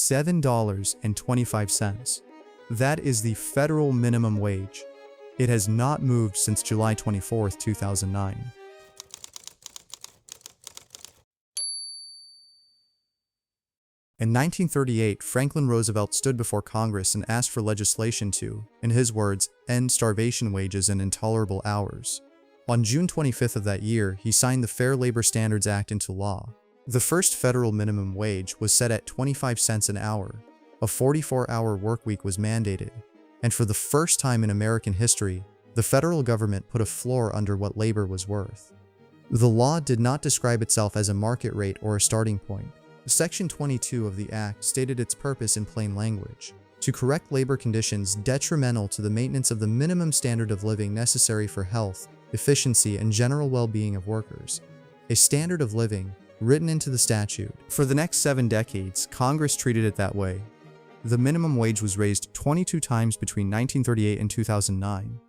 $7.25. That is the federal minimum wage. It has not moved since July 24, 2009. In 1938, Franklin Roosevelt stood before Congress and asked for legislation to, in his words, end starvation wages and intolerable hours. On June 25th of that year, he signed the Fair Labor Standards Act into law. The first federal minimum wage was set at 25 cents an hour. A 44-hour workweek was mandated, and for the first time in American history, the federal government put a floor under what labor was worth. The law did not describe itself as a market rate or a starting point. Section 22 of the Act stated its purpose in plain language: to correct labor conditions detrimental to the maintenance of the minimum standard of living necessary for health, efficiency, and general well-being of workers. A standard of living, written into the statute. For the next 7 decades, Congress treated it that way. The minimum wage was raised 22 times between 1938 and 2009.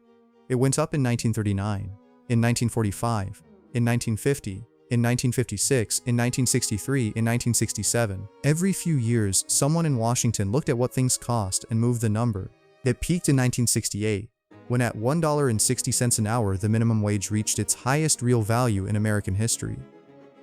It went up in 1939, in 1945, in 1950, in 1956, in 1963, in 1967. Every few years, someone in Washington looked at what things cost and moved the number. It peaked in 1968, when at $1.60 an hour the minimum wage reached its highest real value in American history.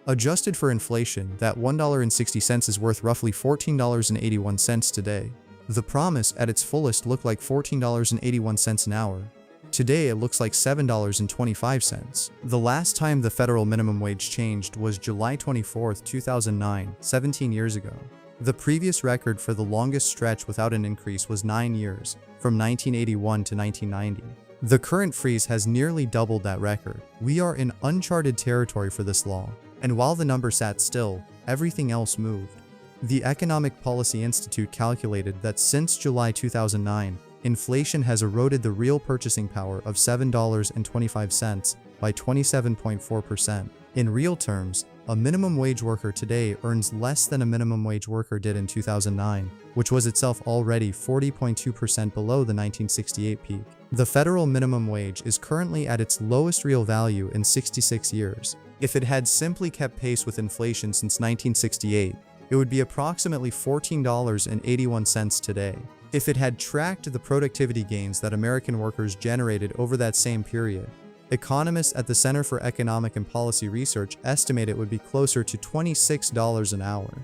Adjusted for inflation, that $1.60 is worth roughly $14.81 today. The promise at its fullest looked like $14.81 an hour. Today it looks like $7.25. The last time the federal minimum wage changed was July 24, 2009, 17 years ago. The previous record for the longest stretch without an increase was 9 years, from 1981 to 1990. The current freeze has nearly doubled that record. We are in uncharted territory for this law, and while the number sat still, everything else moved. The Economic Policy Institute calculated that since July 2009, inflation has eroded the real purchasing power of $7.25 by 27.4%. In real terms, a minimum wage worker today earns less than a minimum wage worker did in 2009, which was itself already 40.2% below the 1968 peak. The federal minimum wage is currently at its lowest real value in 66 years. If it had simply kept pace with inflation since 1968, it would be approximately $14.81 today. If it had tracked the productivity gains that American workers generated over that same period, economists at the Center for Economic and Policy Research estimate it would be closer to $26 an hour.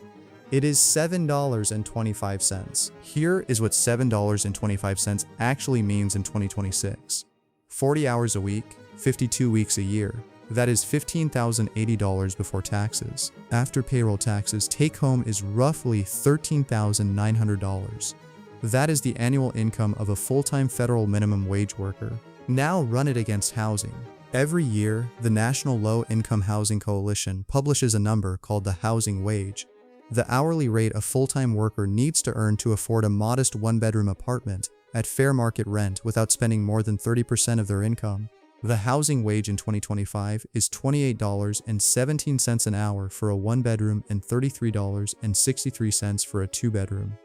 It is $7.25. Here is what $7.25 actually means in 2026. 40 hours a week, 52 weeks a year. That is $15,080 before taxes. After payroll taxes, take-home is roughly $13,900. That is the annual income of a full-time federal minimum wage worker. Now run it against housing. Every year, the National Low-Income Housing Coalition publishes a number called the housing wage, the hourly rate a full-time worker needs to earn to afford a modest one-bedroom apartment at fair market rent without spending more than 30% of their income. The housing wage in 2025 is $28.17 an hour for a one-bedroom and $33.63 for a two-bedroom.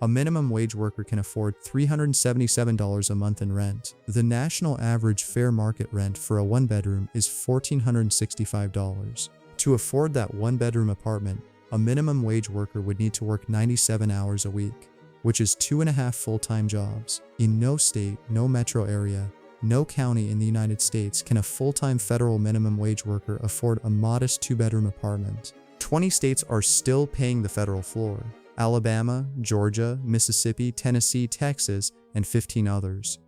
A minimum wage worker can afford $377 a month in rent. The national average fair market rent for a one-bedroom is $1,465. To afford that one-bedroom apartment, a minimum wage worker would need to work 97 hours a week, which is 2.5 full-time jobs. In no state, no metro area, no county in the United States can a full-time federal minimum wage worker afford a modest two-bedroom apartment. 20 states are still paying the federal floor: Alabama, Georgia, Mississippi, Tennessee, Texas, and 15 others.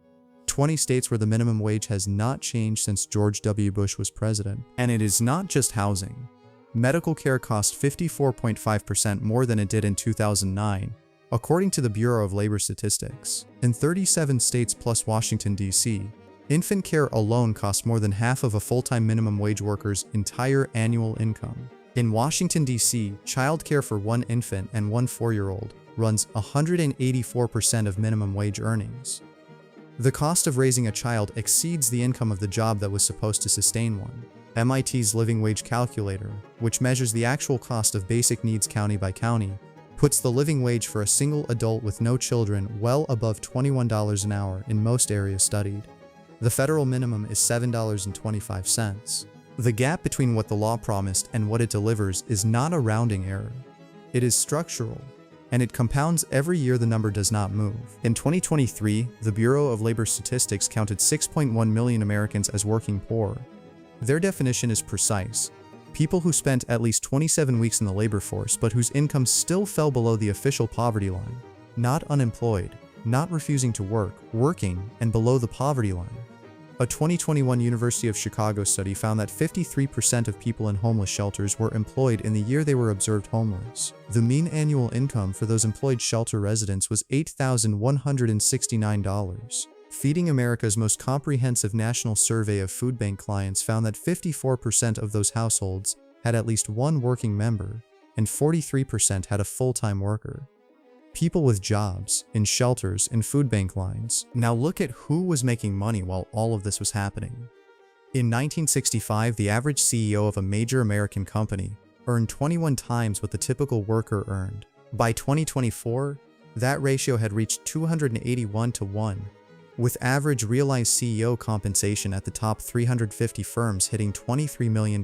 20 states where the minimum wage has not changed since George W. Bush was president. And it is not just housing. Medical care costs 54.5% more than it did in 2009, according to the Bureau of Labor Statistics. In 37 states plus Washington, D.C., infant care alone costs more than half of a full-time minimum wage worker's entire annual income. In Washington, D.C., childcare for one infant and one 4-year-old runs 184% of minimum wage earnings. The cost of raising a child exceeds the income of the job that was supposed to sustain one. MIT's Living Wage Calculator, which measures the actual cost of basic needs county by county, puts the living wage for a single adult with no children well above $21 an hour in most areas studied. The federal minimum is $7.25. The gap between what the law promised and what it delivers is not a rounding error. It is structural, and it compounds every year. The number does not move. In 2023, the Bureau of Labor Statistics counted 6.1 million Americans as working poor. Their definition is precise: people who spent at least 27 weeks in the labor force but whose income still fell below the official poverty line. Not unemployed, not refusing to work, working, and below the poverty line. A 2021 University of Chicago study found that 53% of people in homeless shelters were employed in the year they were observed homeless. The mean annual income for those employed shelter residents was $8,169. Feeding America's most comprehensive national survey of food bank clients found that 54% of those households had at least one working member, and 43% had a full-time worker. People with jobs, in shelters, in food bank lines. Now look at who was making money while all of this was happening. In 1965, the average CEO of a major American company earned 21 times what the typical worker earned. By 2024, that ratio had reached 281 to 1, with average realized CEO compensation at the top 350 firms hitting $23 million.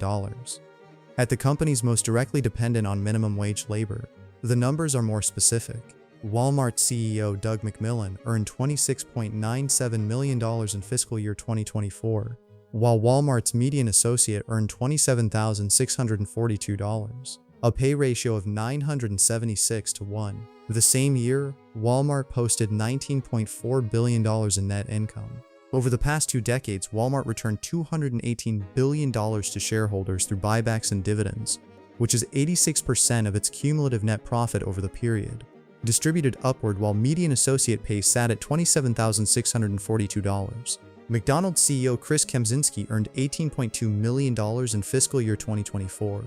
At the companies most directly dependent on minimum wage labor, the numbers are more specific. Walmart CEO Doug McMillon earned $26.97 million in fiscal year 2024, while Walmart's median associate earned $27,642, a pay ratio of 976 to 1. The same year, Walmart posted $19.4 billion in net income. Over the past 2 decades, Walmart returned $218 billion to shareholders through buybacks and dividends, which is 86% of its cumulative net profit over the period, distributed upward, while median associate pay sat at $27,642. McDonald's CEO Chris Kempczynski earned $18.2 million in fiscal year 2024.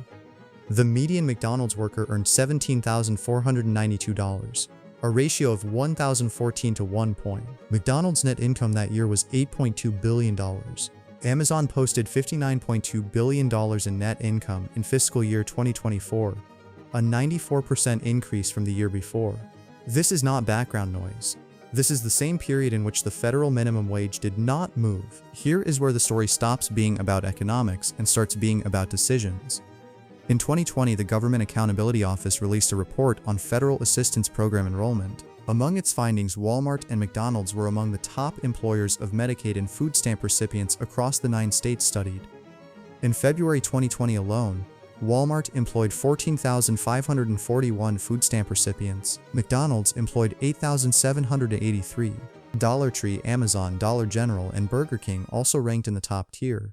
The median McDonald's worker earned $17,492, a ratio of 1,014 to 1 point. McDonald's net income that year was $8.2 billion. Amazon posted $59.2 billion in net income in fiscal year 2024, a 94% increase from the year before. This is not background noise. This is the same period in which the federal minimum wage did not move. Here is where the story stops being about economics and starts being about decisions. In 2020, the Government Accountability Office released a report on federal assistance program enrollment. Among its findings, Walmart and McDonald's were among the top employers of Medicaid and food stamp recipients across the 9 states studied. In February 2020 alone, Walmart employed 14,541 food stamp recipients. McDonald's employed 8,783. Dollar Tree, Amazon, Dollar General, and Burger King also ranked in the top tier.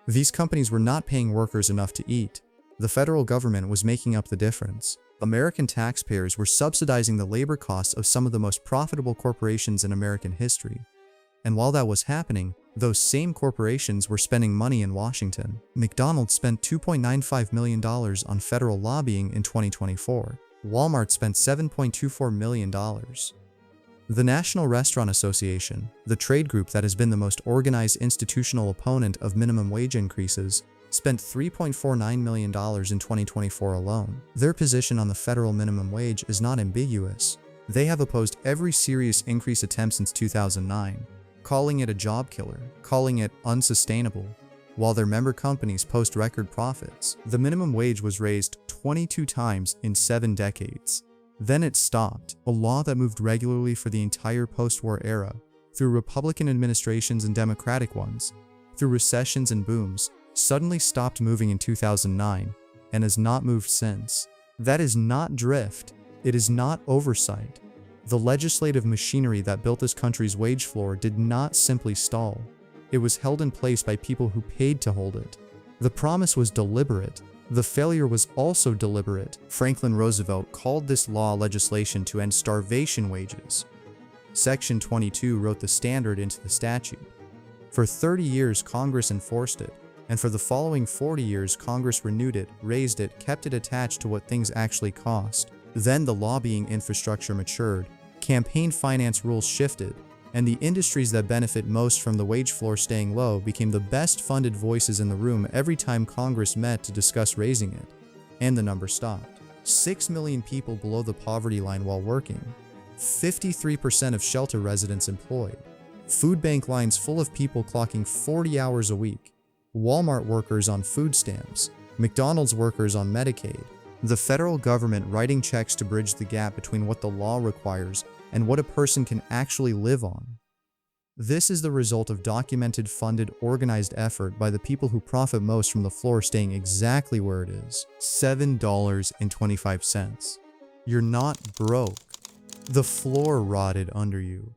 These companies were not paying workers enough to eat. The federal government was making up the difference. American taxpayers were subsidizing the labor costs of some of the most profitable corporations in American history. And while that was happening, those same corporations were spending money in Washington. McDonald's spent $2.95 million on federal lobbying in 2024. Walmart spent $7.24 million. The National Restaurant Association, the trade group that has been the most organized institutional opponent of minimum wage increases, spent $3.49 million in 2024 alone. Their position on the federal minimum wage is not ambiguous. They have opposed every serious increase attempt since 2009. Calling it a job killer, calling it unsustainable, while their member companies post record profits. The minimum wage was raised 22 times in 7 decades. Then it stopped, a law that moved regularly for the entire post-war era, through Republican administrations and Democratic ones, through recessions and booms, suddenly stopped moving in 2009, and has not moved since. That is not drift, it is not oversight. The legislative machinery that built this country's wage floor did not simply stall. It was held in place by people who paid to hold it. The promise was deliberate. The failure was also deliberate. Franklin Roosevelt called this law legislation to end starvation wages. Section 22 wrote the standard into the statute. For 30 years, Congress enforced it, and for the following 40 years, Congress renewed it, raised it, kept it attached to what things actually cost. Then the lobbying infrastructure matured. Campaign finance rules shifted, and the industries that benefit most from the wage floor staying low became the best funded voices in the room every time Congress met to discuss raising it. And the number stopped. 6 million people below the poverty line while working. 53% of shelter residents employed. Food bank lines full of people clocking 40 hours a week. Walmart workers on food stamps. McDonald's workers on Medicaid. The federal government writing checks to bridge the gap between what the law requires and what a person can actually live on. This is the result of documented, funded, organized effort by the people who profit most from the floor staying exactly where it is. $7.25. You're not broke. The floor rotted under you.